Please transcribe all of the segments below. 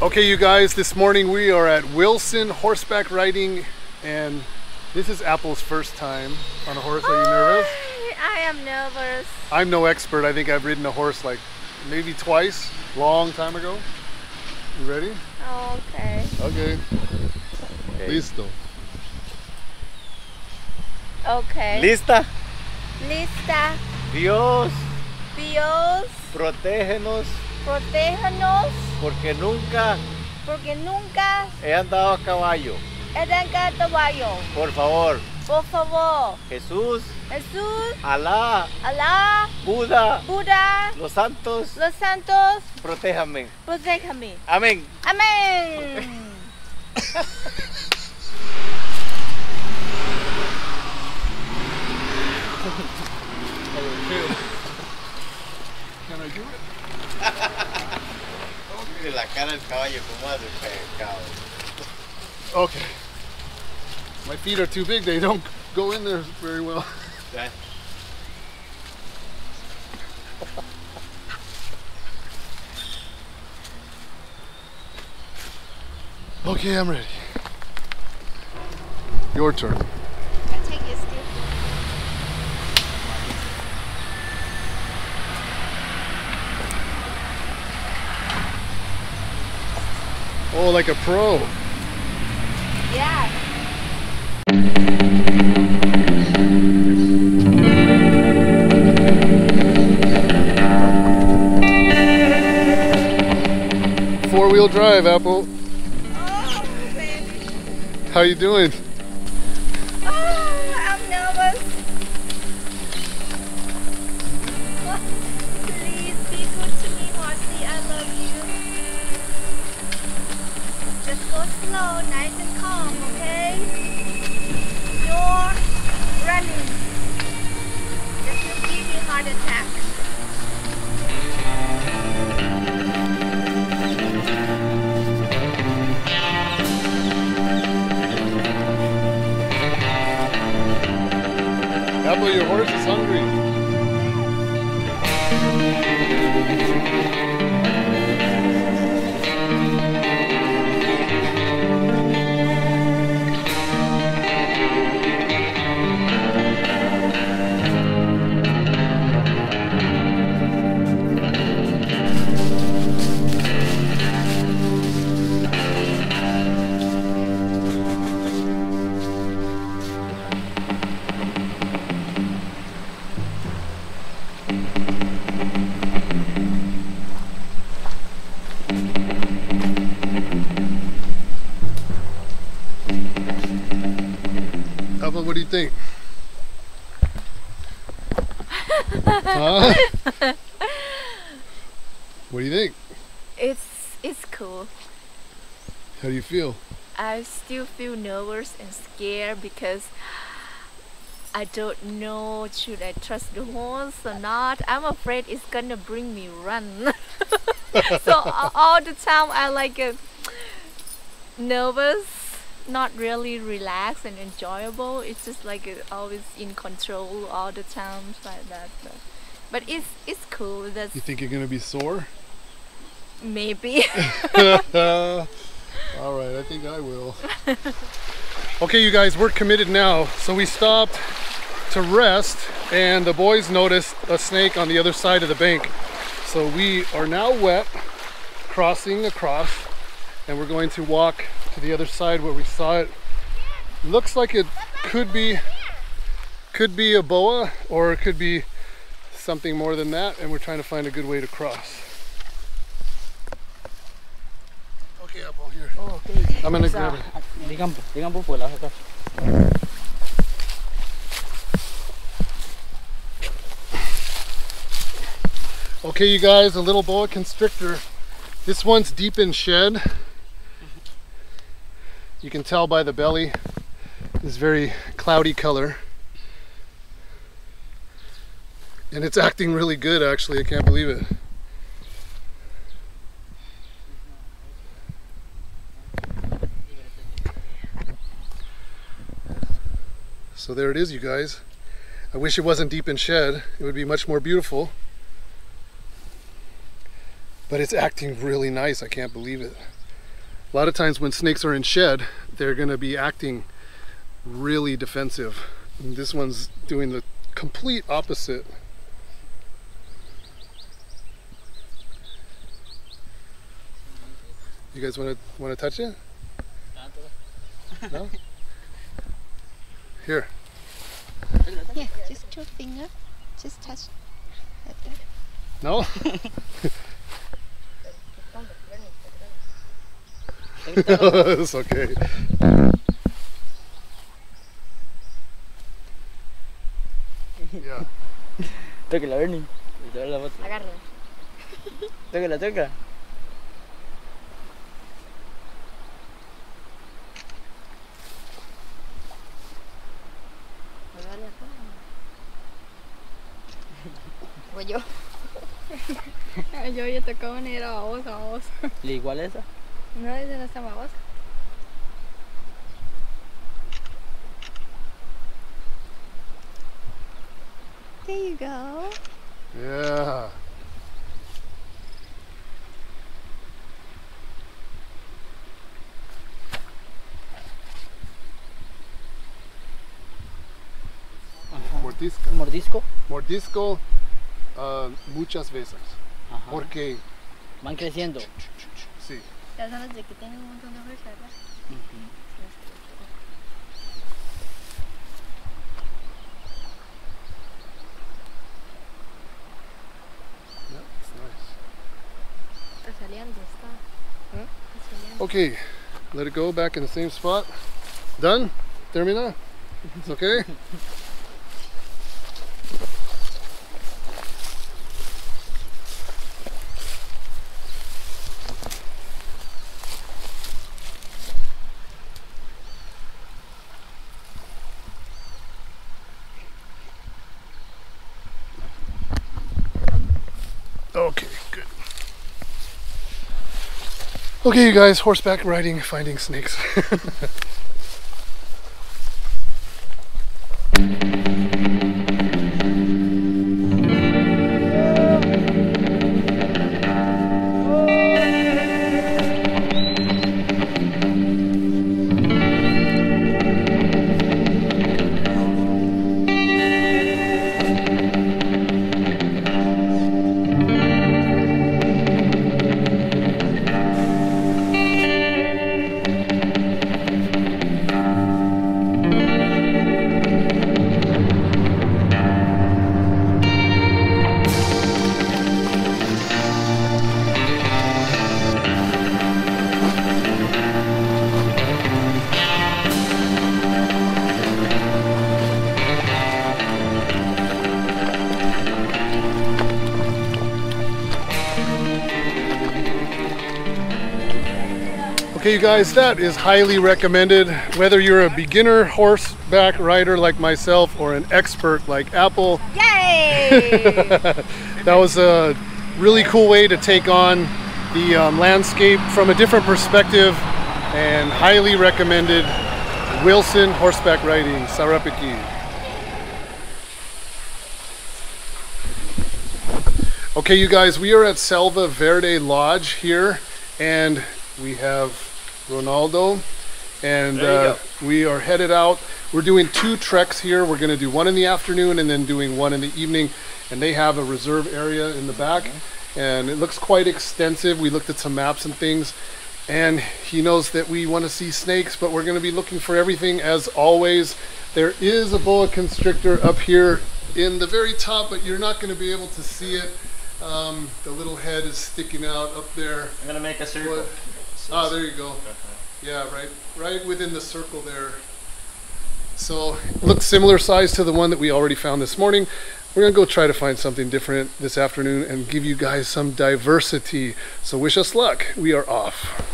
Okay, you guys, this morning we are at Wilson horseback riding, and this is Apple's first time on a horse. Are you nervous? I am nervous. I'm no expert. I think I've ridden a horse like maybe twice, long time ago. You ready? Okay. Okay. Listo. Okay. Lista. Lista. Dios, Dios, protégenos, protéjanos, porque nunca porque nunca he andado a caballo. he andado caballo. Por favor, Por favor. Jesús, Jesús, Alá, Alá, Buda, Buda, los santos, los santos, protéjame. protéjame. Amén. Amén. Can I do it? Mire la cara del caballo como hace pecado. Okay. My feet are too big. They don't go in there very well. Okay. Okay, I'm ready. Your turn. I take your stick. Oh, like a pro. Yeah. Four-wheel drive, Apple. Oh, baby. How you doing? Oh, I'm nervous. Oh, please be good to me, Horsey. I love you. Just go slow, nice and calm, okay? You're running. This will give you heart attack. Apple, your horse is hungry. Apple, what do you think? Huh? What do you think? It's cool. How do you feel? I still feel nervous and scared because I don't know should I trust the horse or not. I'm afraid it's gonna bring me run. So all the time I like nervous, not really relaxed and enjoyable. It's just like always in control all the time like that. But it's cool. That's You think you're gonna be sore? maybe. All right, I think I will. Okay, you guys, we're committed now. So we stopped to rest, and the boys noticed a snake on the other side of the bank. So we are now wet, crossing across, and we're going to walk to the other side where we saw it. Looks like it could be a boa, or it could be something more than that, and we're trying to find a good way to cross. Okay, Apple, here. Oh, okay. I'm gonna grab it. Digan po pula acá. Okay, you guys, a little boa constrictor. This one's deep in shed. You can tell by the belly. It's very cloudy color. And it's acting really good, actually. I can't believe it. So there it is, you guys. I wish it wasn't deep in shed. It would be much more beautiful. But it's acting really nice. I can't believe it. A lot of times when snakes are in shed, they're going to be acting really defensive. And this one's doing the complete opposite. You guys want to touch it? No? Here. Yeah, just your finger. Just touch like that. No? It's okay. Yeah. Tóquela, Bernie. Y te doy la foto. Agárrala. Tóquela, tóquela. O yo. Yo ya tocaba una y era babosa, babosa. ¿Y igual esa? No, esa no está babosa. There you go. Yeah. Mordisco. ¿Mordisco? Mordisco muchas veces. Ajá. Porque Van creciendo. sí. Ya son las de que tienen un montón de fuerza, ¿verdad? Yeah, it's nice. Está saliendo, está. Está saliendo. Okay, let it go back in the same spot. Done? Termina? It's okay? Okay, good. Okay, you guys, horseback riding, finding snakes. Okay, you guys, that is highly recommended. Whether you're a beginner horseback rider like myself or an expert like Apple, Yay! that was a really cool way to take on the landscape from a different perspective, and highly recommended. Wilson Horseback Riding, Sarapiqui. Okay, you guys, we are at Selva Verde Lodge here, and we have Ronaldo, and we are headed out. We're doing 2 treks here. We're going to do one in the afternoon and then doing one in the evening, and they have a reserve area in the back, and it looks quite extensive. We looked at some maps and things, and he knows that we want to see snakes, but we're going to be looking for everything as always. There is a boa constrictor up here in the very top, but you're not going to be able to see it. The little head is sticking out up there. I'm gonna make a circle. Ah, there you go. Yeah, right within the circle there. So it looks similar size to the one that we already found this morning. We're gonna go try to find something different this afternoon and give you guys some diversity. So wish us luck. We are off.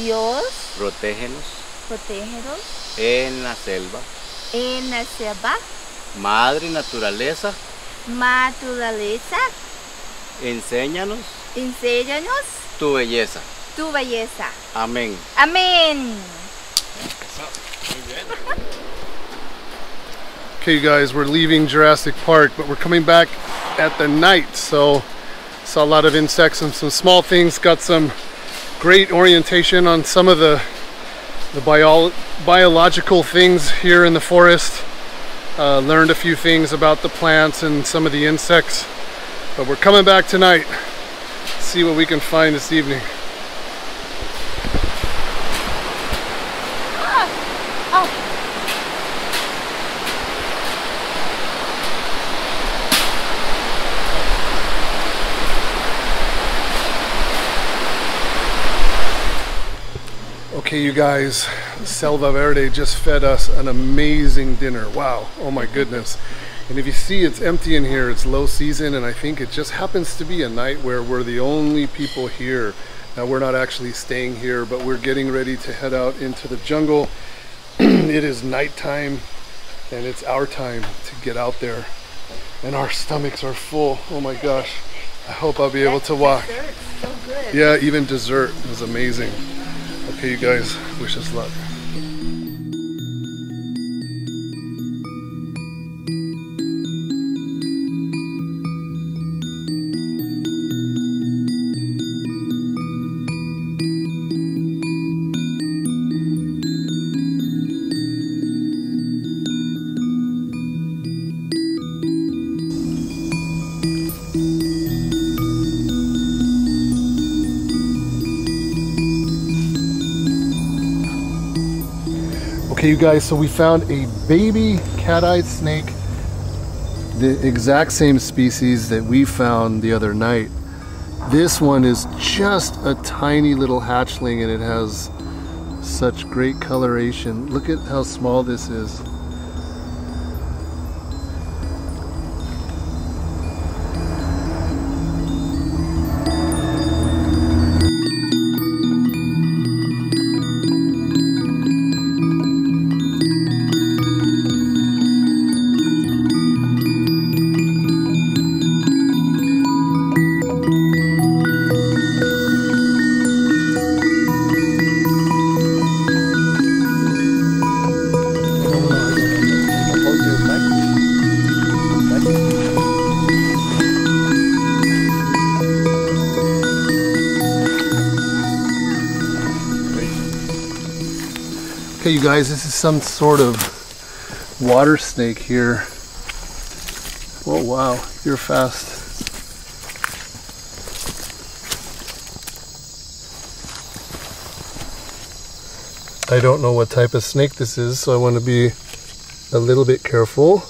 Dios, protégenos protégenos en la selva. en la selva, Madre naturaleza, naturaleza, enséñanos enséñanos tu belleza. tu belleza. Amén. Amén. Okay, you guys, we're leaving Jurassic Park, but we're coming back at the night. So saw a lot of insects and some small things. Got some great orientation on some of the biological things here in the forest. Learned a few things about the plants and some of the insects. But we're coming back tonight. See what we can find this evening. Okay, you guys, Selva Verde just fed us an amazing dinner. Wow, oh my goodness. And if you see, it's empty in here. It's low season, and I think it just happens to be a night where we're the only people here. Now, we're not actually staying here, but we're getting ready to head out into the jungle. It is nighttime, and it's our time to get out there. And our stomachs are full. Oh my gosh. I hope I'll be able to walk. Dessert, so good. Yeah, even dessert was amazing. Okay, you guys, wish us luck. Okay, you guys, so we found a baby cat-eyed snake, the exact same species that we found the other night. This one is just a tiny little hatchling, and it has such great coloration. Look at how small this is. Okay, you guys, this is some sort of water snake here. Oh wow, you're fast. I don't know what type of snake this is, so I want to be a little bit careful.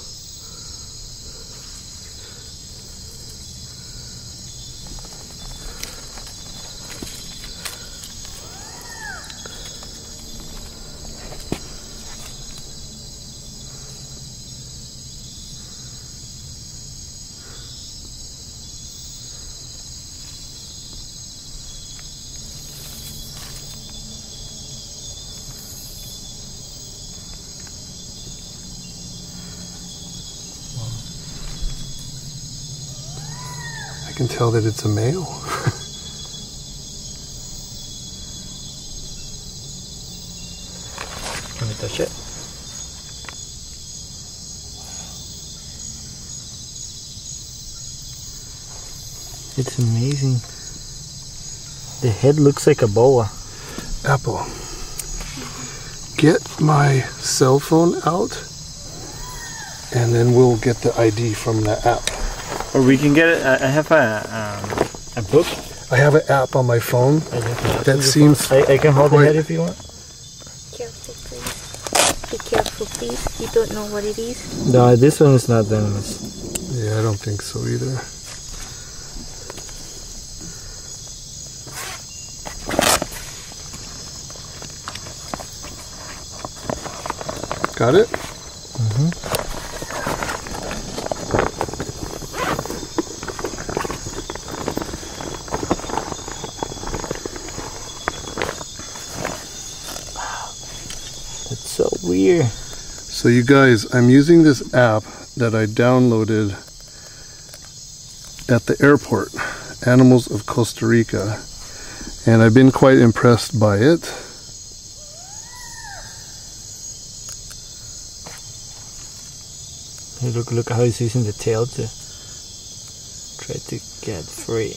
I can tell that it's a male. Can we touch it? It's amazing. The head looks like a boa. Apple, get my cell phone out, and then we'll get the ID from the app. Or we can get it. I have a book. I have an app on my phone that seems I can hold the quite- head if you want. Careful, please. Be careful, please. You don't know what it is. No, this one is not venomous. Yeah, I don't think so either. Got it? Mm-hmm. So you guys, I'm using this app that I downloaded at the airport, Animals of Costa Rica, and I've been quite impressed by it. Hey, look how he's using the tail to try to get free.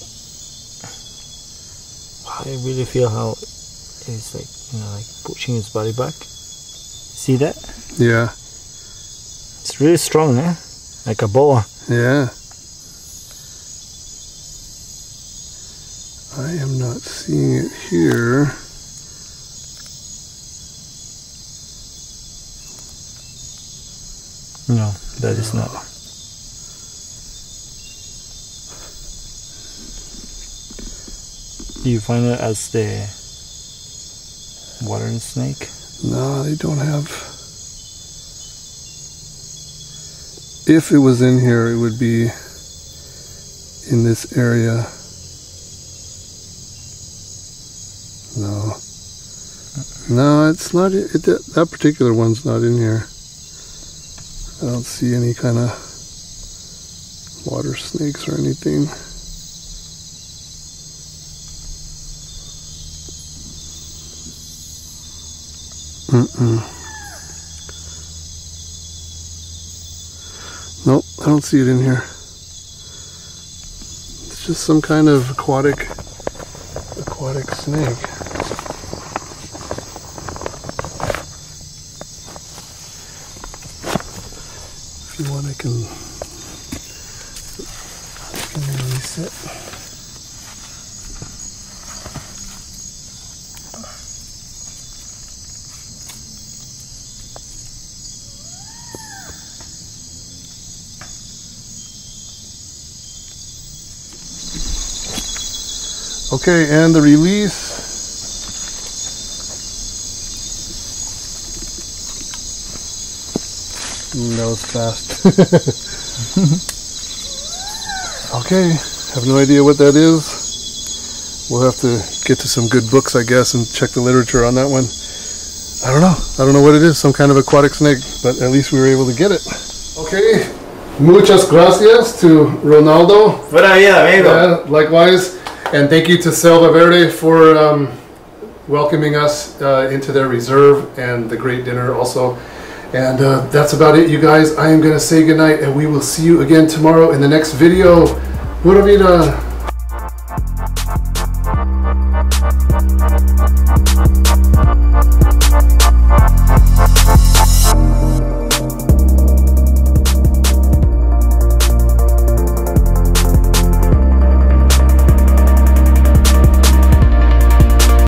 I really feel how it's like, you know, like pushing his body back. See that? Yeah. It's really strong, eh? Like a boa. Yeah. I am not seeing it here. No, that is not. Do you find it as the water snake? No, they don't have. If it was in here, it would be in this area. No. No, it's not. That particular one's not in here. I don't see any kind of water snakes or anything. Nope, I don't see it in here. It's just some kind of aquatic snake. If you want, I can release it. Okay, and the release. That was fast. Okay, have no idea what that is. We'll have to get to some good books, I guess, and check the literature on that one. I don't know. I don't know what it is. Some kind of aquatic snake, but at least we were able to get it. Okay, muchas gracias to Ronaldo. Buena vida, amigo. Yeah, likewise. And thank you to Selva Verde for welcoming us into their reserve, and the great dinner also. And that's about it, you guys. I am going to say goodnight, and we will see you again tomorrow in the next video. Pura Vida.